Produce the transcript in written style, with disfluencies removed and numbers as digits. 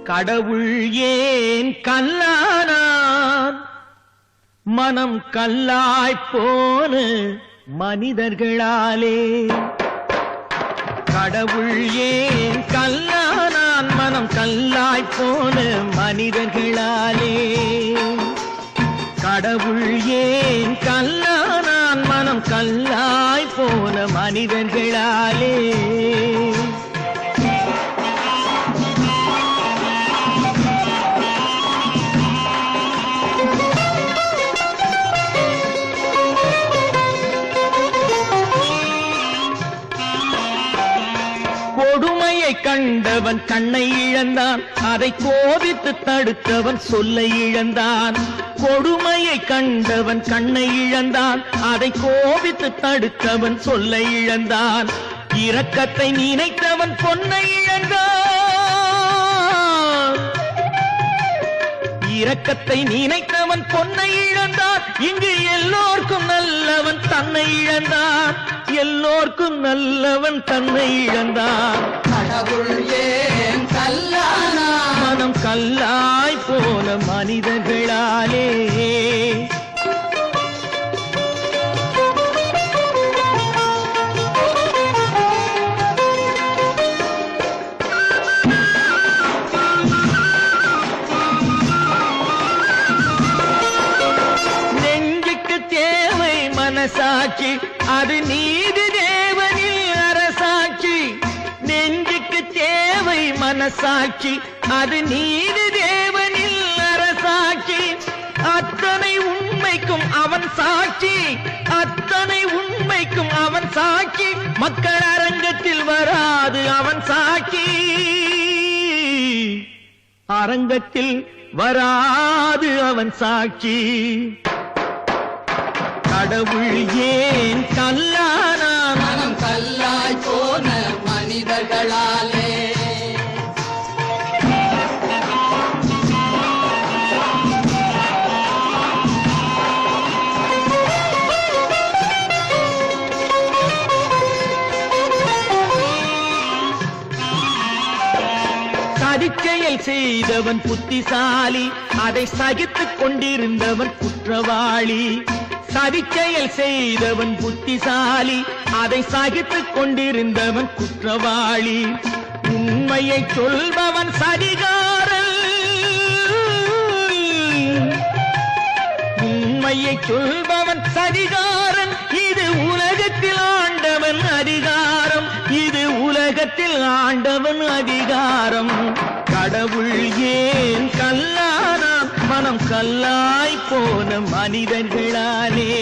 கடவுள் ஏன் கல்லானான் மனம் கல்லாய்ப்போன மனிதர்களாலே கடவுள் ஏன் கல்லானான் மனம் கல்லாய்ப்போன மனிதர்களாலே கடவுள் ஏன் கல்லானான் மனம் கல்லாய்ப்போன மனிதர்களாலே கொடுமையை கண்டவன் கண்ணை இழந்தான் அதை கோபித்து தடுத்தவன் சொல்லை இழந்தான் கொடுமையை கண்டவன் கண்ணை இழந்தான் அதை கோபித்து தடுத்தவன் சொல்லை இழந்தான் இரக்கத்தை நினைத்தவன் பொன்னை இழந்தான் இரக்கத்தை நினைத்தவன் பொன்னை இழந்தான் இங்கு எல்லோர்க்கும் நல்லவன் தன்னை இழந்தான் எல்லோர்க்கும் நல்லவன் தன்னை இழந்தான் கடவுள் ஏன் கல்லானா மனம் கல்லாய் போன மனிதர்களாலே நெஞ்சுக்கு தேவை மனசாட்சி அது நீதி தேவனில் அரசாட்சி நெஞ்சுக்கு தேவை மனசாட்சி அது நீதி தேவனில் அரசாட்சி அத்தனை உண்மைக்கும் அவன் சாட்சி அத்தனை உண்மைக்கும் அவன் சாட்சி மக்கள் அரங்கத்தில் வராது அவன் சாட்சி அரங்கத்தில் வராது அவன் சாட்சி கடவுள் ஏன் கல்லானான் மனம் கல்லாய் போன மனிதர்களாலே சதிச்செயல் செய்தவன் புத்திசாலி அதை சகித்துக் கொண்டிருந்தவன் குற்றவாளி சதிச்செயல் செய்தவன் புத்திசாலி அதை சகித்துக் கொண்டிருந்தவன் குற்றவாளி உண்மையை சொல்பவன் சதிகாரன் உண்மையை சொல்பவன் சதிகாரன் இது உலகத்தில் ஆண்டவன் அதிகாரம் இது உலகத்தில் ஆண்டவன் அதிகாரம் கடவுள் ஏன் கல்லானான் மனம் கல்லாய் போன மனிதர்களாலே